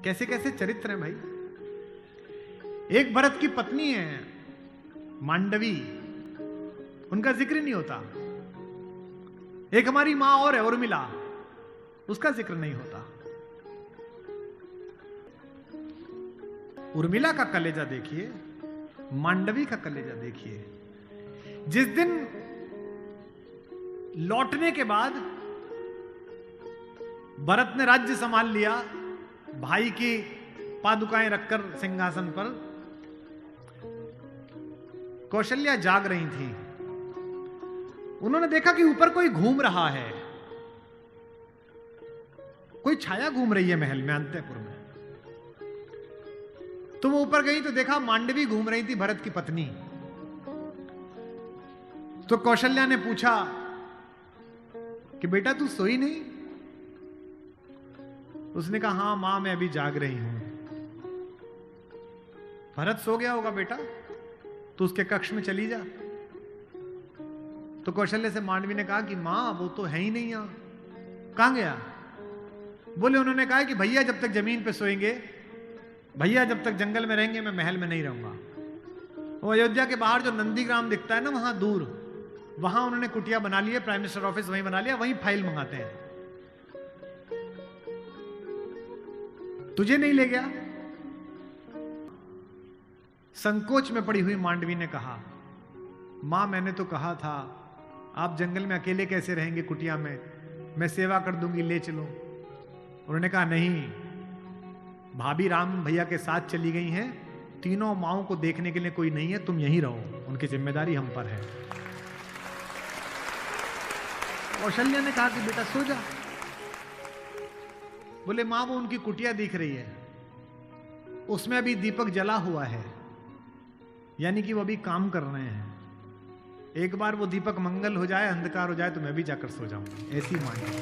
कैसे कैसे चरित्र हैं भाई। एक भरत की पत्नी है मांडवी, उनका जिक्र नहीं होता। एक हमारी मां और है उर्मिला, उसका जिक्र नहीं होता। उर्मिला का कलेजा देखिए, मांडवी का कलेजा देखिए। जिस दिन लौटने के बाद भरत ने राज्य संभाल लिया, भाई की पादुकाएं रखकर सिंहासन पर, कौशल्या जाग रही थी। उन्होंने देखा कि ऊपर कोई घूम रहा है, कोई छाया घूम रही है महल में, अंतःपुर में। तो वो ऊपर गई तो देखा मांडवी घूम रही थी, भरत की पत्नी। तो कौशल्या ने पूछा कि बेटा तू सोई नहीं? उसने कहा हां मां मैं अभी जाग रही हूं। भरत सो गया होगा बेटा, तो उसके कक्ष में चली जा। तो कौशल्य से मांडवी ने कहा कि मां वो तो है ही नहीं यहां, कहां गया? बोले उन्होंने कहा कि भैया जब तक जमीन पे सोएंगे, भैया जब तक जंगल में रहेंगे, मैं महल में नहीं रहूंगा। वो अयोध्या के बाहर जो नंदीग्राम दिखता है ना, वहां दूर, वहां उन्होंने कुटिया बना ली है, प्राइम मिनिस्टर ऑफिस वहीं बना लिया, वहीं फाइल मंगाते हैं। तुझे नहीं ले गया? संकोच में पड़ी हुई मांडवी ने कहा मां मैंने तो कहा था आप जंगल में अकेले कैसे रहेंगे कुटिया में, मैं सेवा कर दूंगी, ले चलो। उन्होंने कहा नहीं, भाभी राम भैया के साथ चली गई हैं, तीनों माओं को देखने के लिए कोई नहीं है, तुम यहीं रहो, उनकी जिम्मेदारी हम पर है। कौशल्या ने कहा कि बेटा सो जा। बोले मां वो उनकी कुटिया दिख रही है, उसमें अभी दीपक जला हुआ है, यानी कि वो अभी काम कर रहे हैं। एक बार वो दीपक मंगल हो जाए, अंधकार हो जाए, तो मैं भी जाकर सो जाऊंगी। ऐसी मांगी।